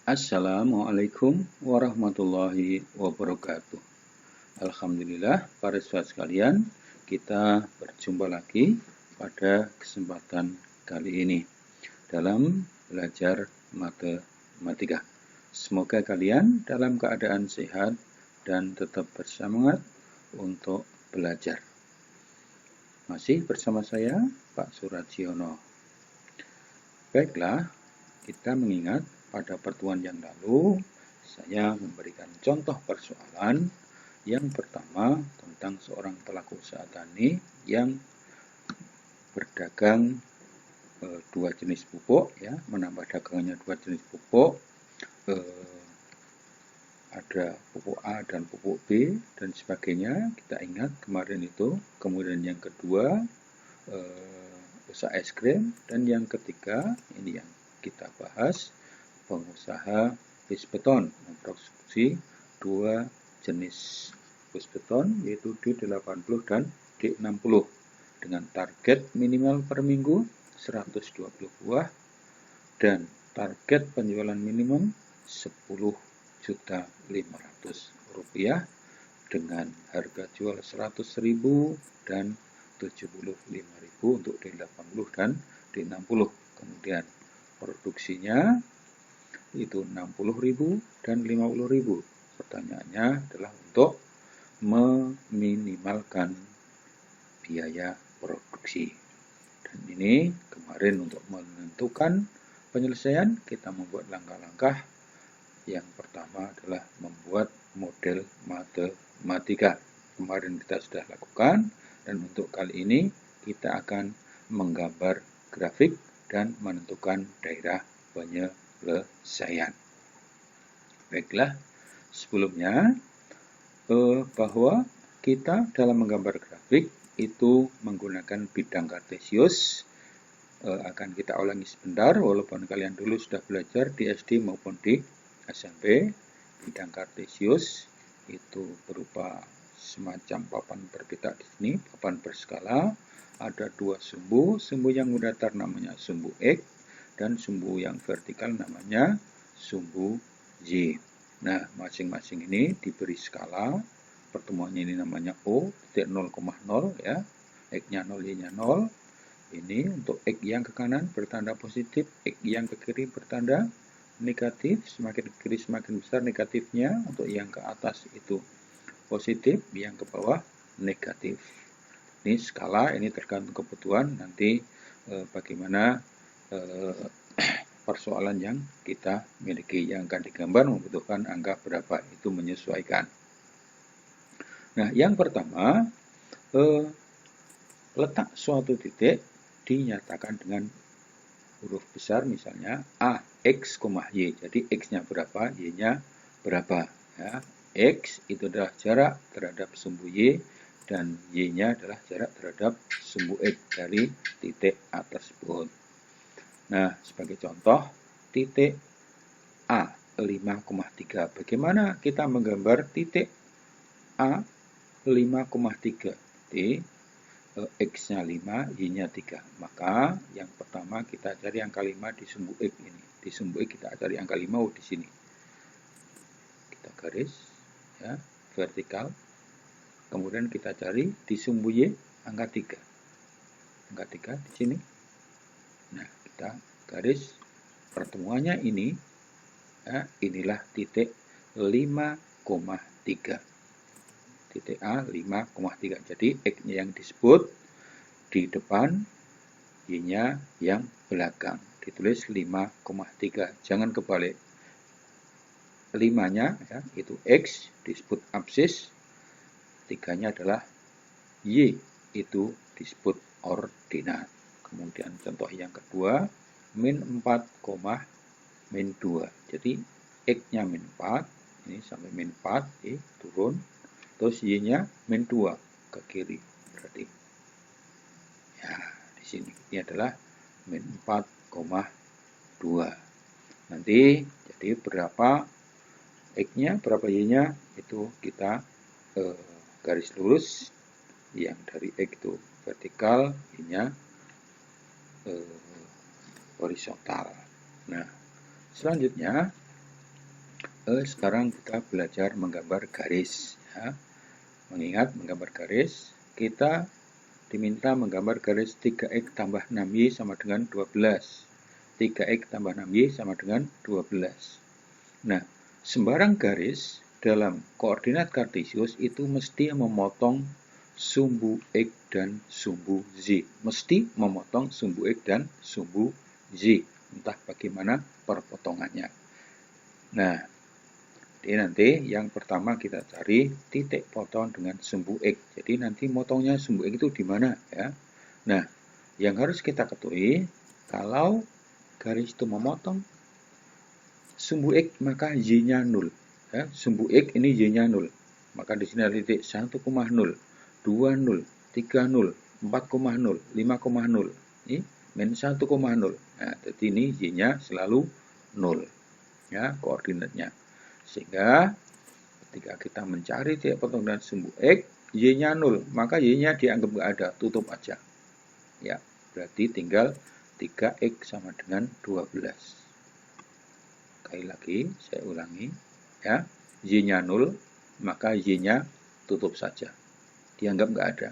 Assalamualaikum warahmatullahi wabarakatuh. Alhamdulillah, para siswa sekalian, kita berjumpa lagi pada kesempatan kali ini dalam belajar matematika. Semoga kalian dalam keadaan sehat dan tetap bersemangat untuk belajar. Masih bersama saya, Pak Suradiono. Baiklah, kita mengingat pada pertemuan yang lalu, saya memberikan contoh persoalan yang pertama tentang seorang pelaku usaha tani yang berdagang dua jenis pupuk, ya, menambah dagangannya dua jenis pupuk, ada pupuk A dan pupuk B dan sebagainya. Kita ingat kemarin itu. Kemudian yang kedua, usaha es krim, dan yang ketiga ini yang kita bahas, pengusaha bis beton memproduksi dua jenis bis beton yaitu D80 dan D60 dengan target minimal per minggu 120 buah dan target penjualan minimum 10.500.000 rupiah dengan harga jual 100.000 dan 75.000 untuk D80 dan D60. Kemudian produksinya itu 60.000 dan 50.000. Pertanyaannya adalah untuk meminimalkan biaya produksi. Dan ini kemarin untuk menentukan penyelesaian kita membuat langkah-langkah. Yang pertama adalah membuat model matematika. Kemarin kita sudah lakukan dan untuk kali ini kita akan menggambar grafik dan menentukan daerah penyelesaian. Baiklah, sebelumnya bahwa kita dalam menggambar grafik itu menggunakan bidang kartesius. Akan kita ulangi sebentar, walaupun kalian dulu sudah belajar di SD maupun di SMP. Bidang kartesius itu berupa semacam papan berpita di sini, papan berskala. Ada dua sumbu yang datar namanya sumbu X dan sumbu yang vertikal namanya sumbu Y. Nah, masing-masing ini diberi skala. Pertemuannya ini namanya O, titik 0,0 ya. X-nya 0, Y-nya 0. Ini untuk X yang ke kanan bertanda positif, X yang ke kiri bertanda negatif. Semakin ke kiri semakin besar negatifnya. Untuk yang ke atas itu positif, yang ke bawah negatif. Ini skala, ini tergantung kebutuhan. Nanti bagaimana persoalan yang kita miliki, yang akan digambar membutuhkan angka berapa, itu menyesuaikan. Nah, yang pertama, letak suatu titik dinyatakan dengan huruf besar, misalnya A, X, Y. Jadi X-nya berapa, Y-nya berapa. Ya. X itu adalah jarak terhadap sumbu Y, dan Y-nya adalah jarak terhadap sumbu X dari titik A tersebut. Nah, sebagai contoh, titik A 5,3. Bagaimana kita menggambar titik A 5,3? Jadi, X-nya 5, Y-nya 3. Maka, yang pertama kita cari angka 5 di sumbu X ini. Di sumbu X kita cari angka 5 di sini. Kita garis, ya, vertikal. Kemudian kita cari di sumbu Y angka 3. Angka 3 di sini. Nah, kita garis pertemuannya ini, ya, inilah titik 5,3. Titik A 5,3. Jadi X-nya yang disebut di depan, Y-nya yang belakang. Ditulis 5,3. Jangan kebalik. 5-nya ya, itu X disebut absis. 3-nya adalah Y, itu disebut ordinat. Kemudian contoh yang kedua, min 4, min 2. Jadi X-nya min 4, ini sampai min 4, turun. Terus Y-nya min 2 ke kiri. Berarti ya, di sini ini adalah min 4,2. Nanti jadi berapa X-nya, berapa Y-nya, itu kita garis lurus. Yang dari X itu vertikal, Y-nya horizontal. Nah, selanjutnya sekarang kita belajar menggambar garis. Ya. Mengingat menggambar garis, kita diminta menggambar garis 3x tambah 6y sama dengan 12. 3x tambah 6y sama dengan 12. Nah, sembarang garis dalam koordinat kartesius itu mesti memotong sumbu x dan sumbu z. Mesti memotong sumbu x dan sumbu z. Entah bagaimana perpotongannya. Nah, jadi nanti yang pertama kita cari titik potong dengan sumbu x. Jadi nanti motongnya sumbu x itu di mana ya? Nah, yang harus kita ketahui kalau garis itu memotong sumbu x maka y-nya 0. Ya, sumbu x ini y-nya 0. Maka di sini ada titik 1,0, 2,0, 3,0, 4,0, 5,0. Ini min 1,0. Nah, jadi ini y-nya selalu 0. Ya, koordinatnya. Sehingga ketika kita mencari titik potong dengan sumbu x, y-nya 0, maka y-nya dianggap nggak ada, tutup aja. Ya, berarti tinggal 3x sama dengan 12. Sekali lagi, saya ulangi. Ya, y-nya 0, maka y-nya tutup saja. Dianggap nggak ada.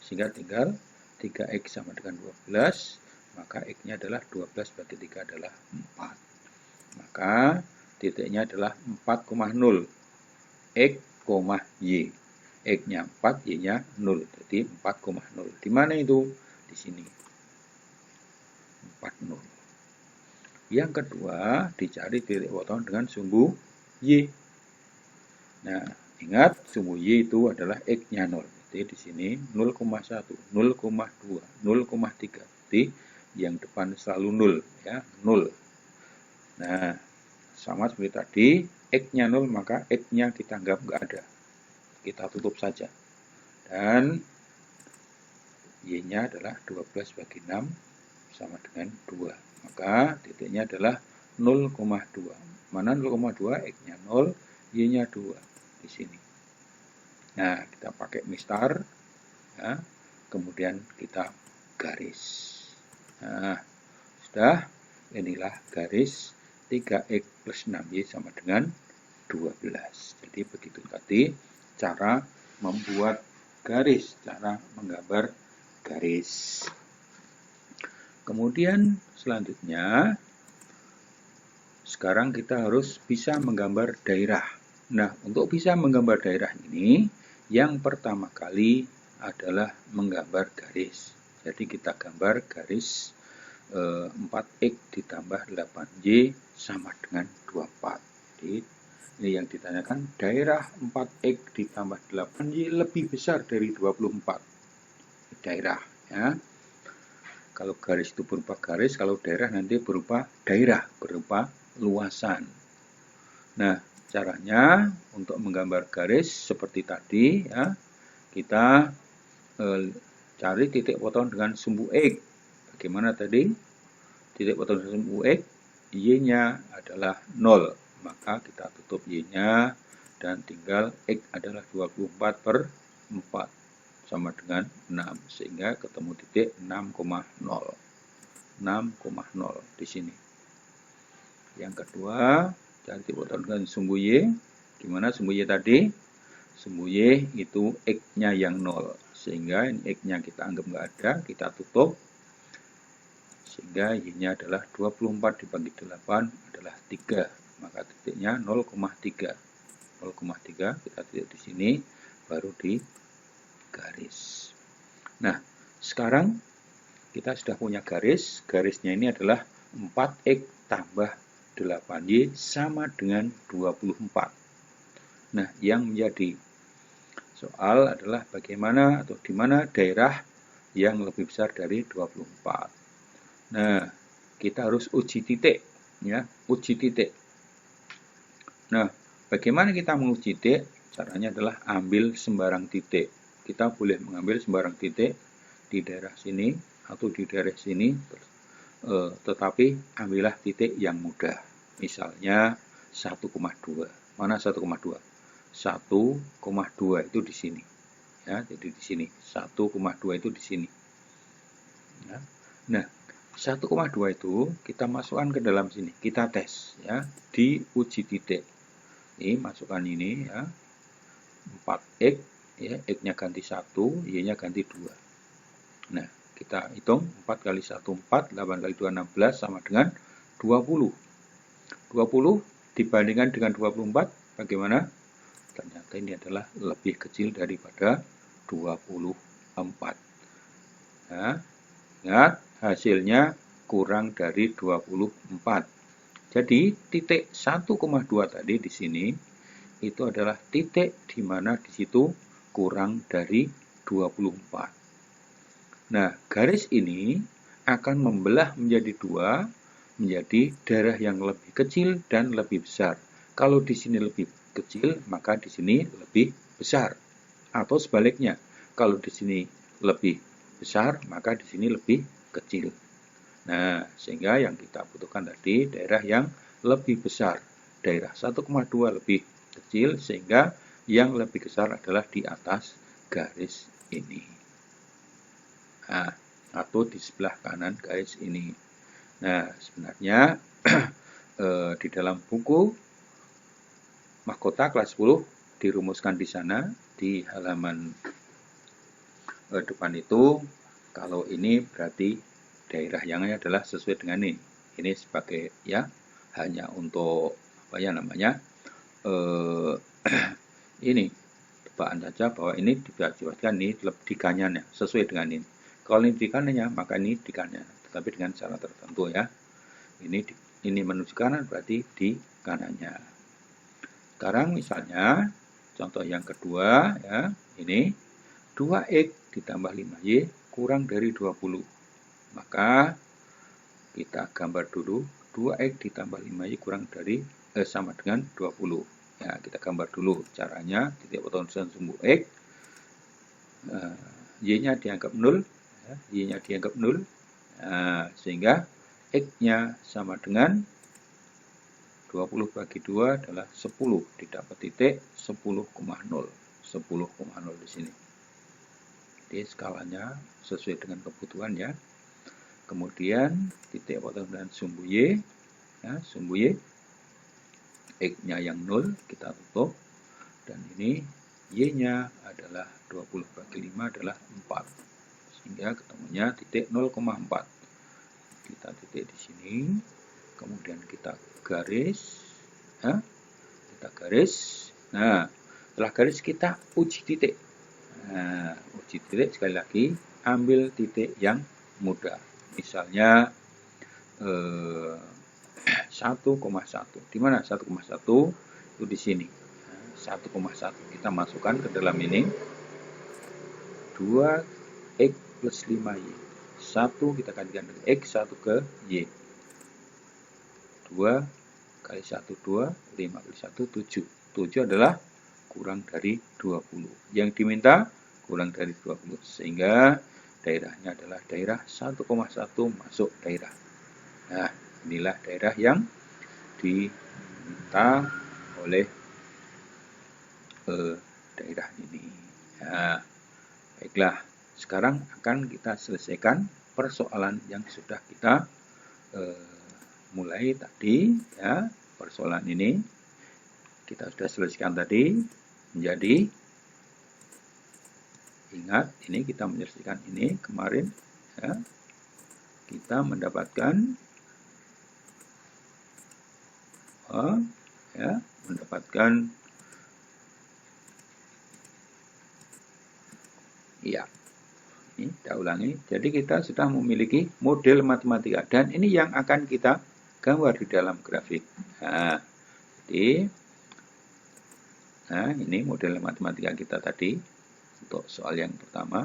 Sehingga tinggal 3x sama dengan 12, maka x-nya adalah 12 bagi 3 adalah 4. Maka titiknya adalah 4,0. X, Y. X-nya 4, Y-nya 0. Jadi 4,0. Di mana itu? Di sini. 40. Yang kedua, dicari titik potong dengan sumbu Y. Nah, ingat sumbu Y itu adalah X-nya 0. Jadi di sini 0,1, 0,2, 0,3. Jadi yang depan selalu 0. Ya, 0. Nah, sama seperti tadi, X-nya 0, maka X-nya kita anggap nggak ada. Kita tutup saja. Dan Y-nya adalah 12 bagi 6 sama dengan 2. Maka titiknya adalah 0,2. Mana 0,2? X-nya 0, Y-nya 2. Di sini. Nah, kita pakai mistar. Ya. Kemudian kita garis. Nah, sudah. Inilah garis 3x plus 6y sama dengan 12. Jadi begitu tadi cara membuat garis, cara menggambar garis. Kemudian selanjutnya, sekarang kita harus bisa menggambar daerah. Nah, untuk bisa menggambar daerah ini, yang pertama kali adalah menggambar garis. Jadi kita gambar garis 4x ditambah 8y sama dengan 24. Jadi ini yang ditanyakan, daerah 4x ditambah 8y lebih besar dari 24. Daerah ya. Kalau garis itu berupa garis, kalau daerah nanti berupa daerah, berupa luasan. Nah, caranya untuk menggambar garis seperti tadi ya, kita cari titik potong dengan sumbu x. Bagaimana tadi? Titik potong dengan sumbu x, y-nya adalah 0. Maka kita tutup y-nya dan tinggal x adalah 24 per 4 sama dengan 6. Sehingga ketemu titik 6,0. 6,0 di sini. Yang kedua, cari titik potong dengan sumbu y. Gimana sumbu y tadi? Sumbu y itu x-nya yang 0. Sehingga ini x-nya kita anggap nggak ada, kita tutup. Sehingga y-nya adalah 24 dibagi 8 adalah 3. Maka titiknya 0,3. 0,3 kita titik di sini, baru di garis. Nah, sekarang kita sudah punya garis. Garisnya ini adalah 4x tambah 8y sama dengan 24. Nah, yang menjadi soal adalah bagaimana atau di mana daerah yang lebih besar dari 24. Nah, kita harus uji titik, ya, uji titik. Nah, bagaimana kita menguji titik? Caranya adalah ambil sembarang titik. Kita boleh mengambil sembarang titik di daerah sini atau di daerah sini, tetapi ambillah titik yang mudah. Misalnya 1,2. Mana 1,2? 1,2 itu di sini. Ya, jadi di sini 1,2 itu di sini. Ya. Nah, 1,2 itu kita masukkan ke dalam sini, kita tes ya di uji titik. Ini masukkan ini ya. 4x ya, x-nya ganti 1, y-nya ganti 2. Nah, kita hitung 4 kali 1 4, 8 kali 2 16 sama dengan 20. 20 dibandingkan dengan 24 bagaimana? Ternyata ini adalah lebih kecil daripada 24. Nah, ingat hasilnya kurang dari 24. Jadi titik 1,2 tadi di sini itu adalah titik di mana di situ kurang dari 24. Nah, garis ini akan membelah menjadi dua, menjadi daerah yang lebih kecil dan lebih besar. Kalau di sini lebih kecil, maka di sini lebih besar. Atau sebaliknya, kalau di sini lebih besar, maka di sini lebih kecil. Nah, sehingga yang kita butuhkan tadi daerah yang lebih besar. Daerah 1,2 lebih kecil, sehingga yang lebih besar adalah di atas garis ini. Nah, atau di sebelah kanan garis ini. Nah, sebenarnya di dalam buku Mahkota kelas 10 dirumuskan di sana, di halaman depan itu. Kalau ini berarti daerah yang adalah sesuai dengan ini. Ini sebagai ya hanya untuk apa ya namanya ini tebakan saja bahwa ini dibuatkan ini di kanannya sesuai dengan ini. Kalau ini di kanannya maka ini di kanannya, tetapi dengan cara tertentu ya. Ini menuju kanan berarti di kanannya. Sekarang misalnya contoh yang kedua ya, ini 2x ditambah 5y kurang dari 20. Maka kita gambar dulu 2x ditambah 5y kurang dari sama dengan 20. Ya, kita gambar dulu caranya. Titik potongan sumbu x, y-nya dianggap 0, ya, y-nya dianggap 0. Nah, sehingga x-nya sama dengan 20 bagi 2 adalah 10. Didapat titik 10,0. 10,0 di sini. Jadi skalanya sesuai dengan kebutuhan ya. Kemudian titik potongan sumbu y, ya, sumbu y, x-nya yang 0 kita tutup, dan ini y-nya adalah 20 bagi 5 adalah 4, sehingga ketemunya titik 0,4. Kita titik di sini, kemudian kita garis, ya, kita garis. Nah, setelah garis kita uji titik. Nah, uji titik sekali lagi, ambil titik yang mudah. Misalnya 1,1. Di mana 1,1? Itu di sini. 1,1 kita masukkan ke dalam ini. 2x plus 5y. 1 kita gantikan dengan x, 1 ke y. 2 kali 1 2, 5 kali 1 7. 7 adalah kurang dari 20. Yang diminta kurang dari 20. Sehingga daerahnya adalah daerah 1,1 masuk daerah. Nah, inilah daerah yang diminta oleh daerah ini. Nah, baiklah, sekarang akan kita selesaikan persoalan yang sudah kita mulai tadi ya. Persoalan ini kita sudah selesaikan tadi menjadi, ingat ini kita menyelesaikan ini kemarin ya. Kita mendapatkan ya, ini kita ulangi. Jadi kita sudah memiliki model matematika dan ini yang akan kita gambar di dalam grafik. Nah, jadi ini model matematika kita tadi untuk soal yang pertama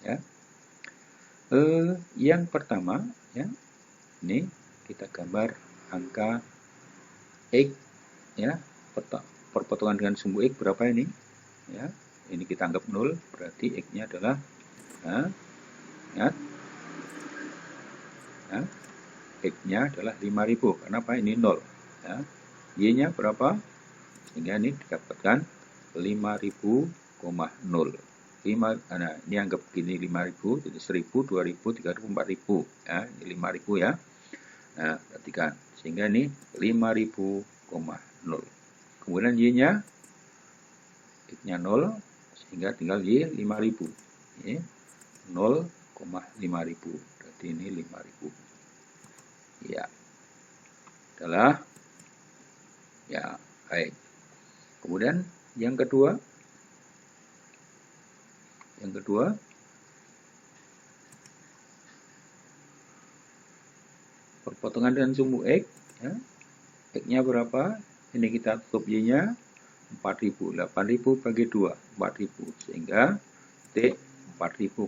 ya. Yang pertama ya, ini kita gambar angka x ya, perpotongan dengan sumbu x berapa ini ya. Ini kita anggap 0, berarti x-nya adalah x-nya adalah 5000 karena apa, ini 0 ya. Y-nya berapa, sehingga ini didapatkan 5000,0. Nah, ini anggap begini 5000, jadi 1000, 2000, 3000, 4000 ya, ini 5000 ya. Nah, perhatikan, sehingga ini 5000,0. Kemudian Y-nya, X-nya 0, sehingga tinggal Y 5000. Y 0,5000. Berarti ini 5000. Ya, adalah ya, baik. Kemudian yang kedua, perpotongan dengan sumbu X, ya. X-nya berapa? Ini kita tutup Y-nya 4000. 8000 bagi 2, 4000. Sehingga T 4000,0.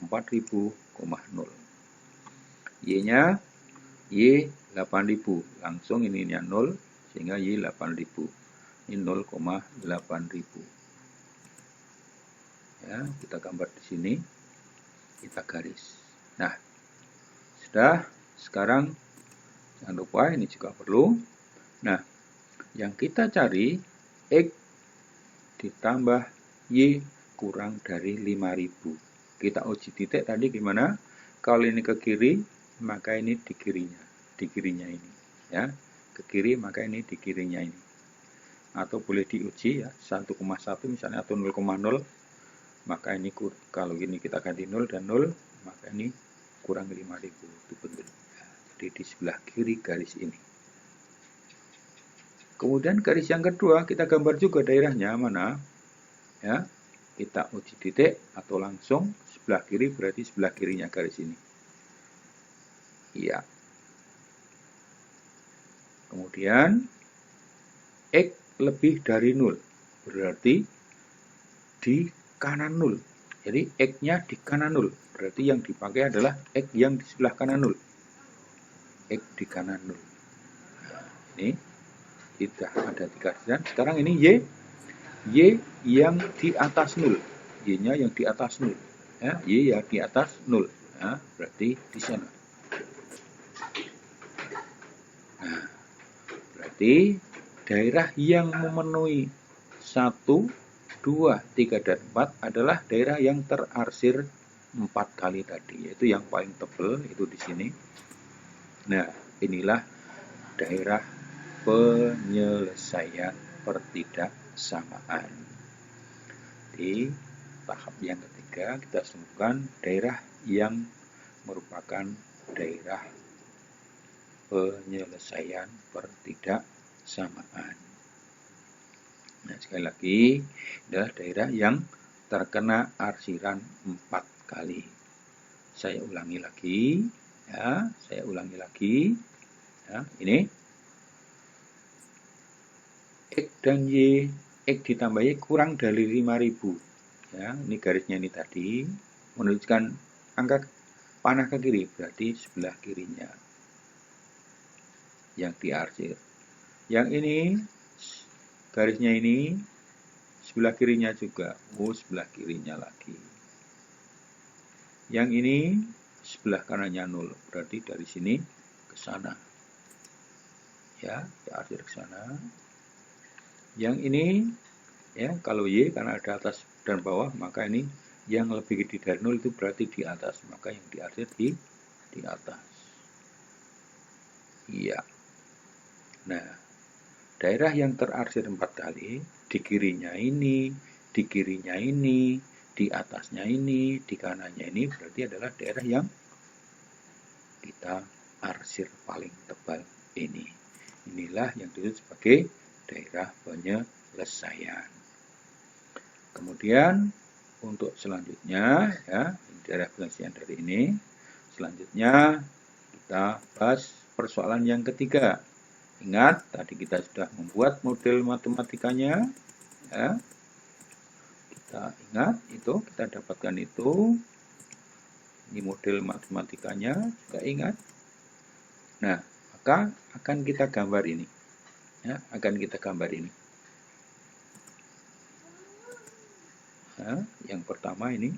4000,0. Y-nya Y 8000. Langsung ininya 0, sehingga Y 8000. Ini 0,8000. Ya, kita gambar di sini. Kita garis. Nah, sudah. Sekarang jangan lupa ini juga perlu. Nah, yang kita cari X ditambah Y kurang dari 5000. Kita uji titik tadi gimana? Kalau ini ke kiri, maka ini di kirinya ini, ya. Ke kiri maka ini di kirinya ini. Atau boleh diuji ya, 1,1 misalnya atau 0,0, maka ini kalau ini kita ganti 0 dan 0, maka ini kurang 5000 itu betul. Jadi di sebelah kiri garis ini. Kemudian garis yang kedua kita gambar juga daerahnya mana? Ya, kita uji titik atau langsung sebelah kiri berarti sebelah kirinya garis ini. Iya. Kemudian X lebih dari 0 berarti di kanan 0. Jadi X-nya di kanan 0. Berarti yang dipakai adalah X yang di sebelah kanan 0. X di kanan 0. Nah, ini tidak ada 3 garisan. Sekarang ini Y yang di atas 0. Y-nya yang di atas 0. Ya, Y yang di atas 0. Nah, berarti di sana. Nah, berarti daerah yang memenuhi 1, 2, 3, dan 4 adalah daerah yang terarsir 4 kali tadi, yaitu yang paling tebal itu di sini. Nah, inilah daerah penyelesaian pertidaksamaan. Di tahap yang ketiga kita temukan daerah yang merupakan daerah penyelesaian pertidaksamaan. Nah, sekali lagi adalah daerah yang terkena arsiran 4 kali. Saya ulangi lagi. Ya, Ya, ini X dan Y, X ditambah Y kurang dari 5000. Ya, ini garisnya ini tadi menunjukkan angka panah ke kiri, berarti sebelah kirinya yang diarsir. Yang ini garisnya ini sebelah kirinya juga, sebelah kirinya lagi. Yang ini sebelah kanannya 0, berarti dari sini ke sana. Ya, diarsir ke sana. Yang ini ya, kalau Y karena ada atas dan bawah, maka ini yang lebih gede dari 0 itu berarti di atas, maka yang diarsir di atas. Iya. Nah, daerah yang terarsir 4 kali, di kirinya ini, di kirinya ini, di atasnya ini, di kanannya ini, berarti adalah daerah yang kita arsir paling tebal ini. Inilah yang disebut sebagai daerah penyelesaian. Kemudian untuk selanjutnya ya, daerah penyelesaian dari ini, selanjutnya kita bahas persoalan yang ketiga. Ingat tadi kita sudah membuat model matematikanya ya. Kita ingat itu, kita dapatkan itu. Ini model matematikanya juga ingat. Nah, maka akan kita gambar ini. Ya, akan kita gambar ini. Ya, yang pertama ini.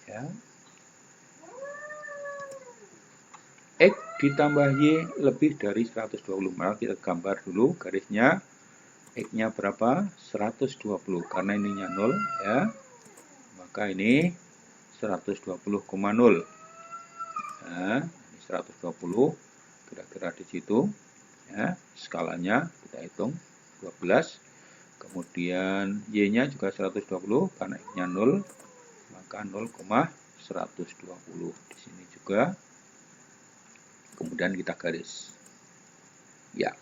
Ya. X ditambah Y lebih dari 120. Maka kita gambar dulu garisnya. X-nya berapa? 120. Karena ininya 0 ya. Maka ini 120,0. Nah, ini 120 kira-kira di situ. Ya, skalanya kita hitung 12. Kemudian Y-nya juga 120 karena X-nya 0, maka 0,120 di sini juga. Kemudian kita garis. Ya.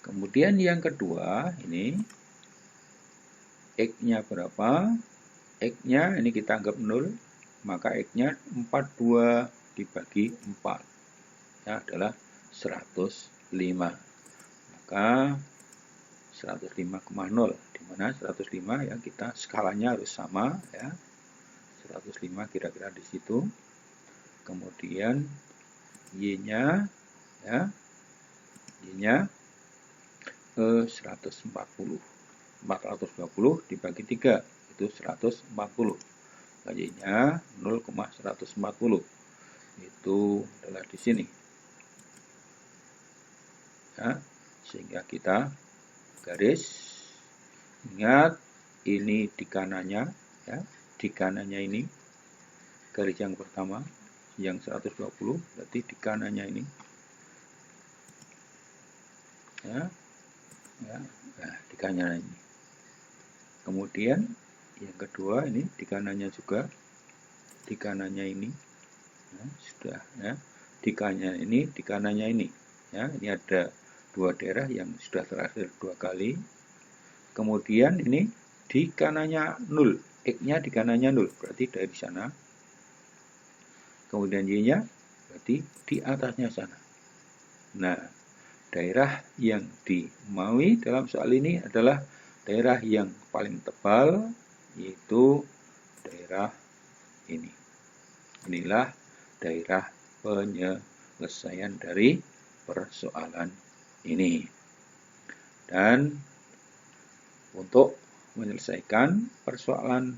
Kemudian yang kedua ini X-nya berapa? X-nya ini kita anggap 0, maka X-nya 42 dibagi 4 ya, adalah 105. Maka 105,0, di mana 105 ya kita skalanya harus sama ya. 105 kira-kira di situ. Kemudian Y-nya ya. Y-nya 140. 420 dibagi 3 itu 140. Y-nya 0,140. Itu adalah di sini. Ya, sehingga kita garis. Ingat ini di kanannya ya, di kanannya ini garis yang pertama yang 120 berarti di kanannya ini ya, ya, nah, di kanannya ini. Kemudian yang kedua ini di kanannya juga, di kanannya ini ya, sudah ya, di kanannya ini ya, ini ada dua daerah yang sudah terakhir 2 kali. Kemudian ini di kanannya 0, X-nya di kanannya 0, berarti dari sana. Kemudian Y-nya berarti di atasnya sana. Nah, daerah yang dimaui dalam soal ini adalah daerah yang paling tebal, yaitu daerah ini. Inilah daerah penyelesaian dari persoalan ini. Dan untuk menyelesaikan persoalan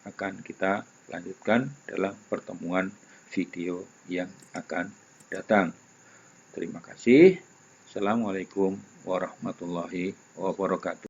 akan kita lanjutkan dalam pertemuan video yang akan datang. Terima kasih. Assalamualaikum warahmatullahi wabarakatuh.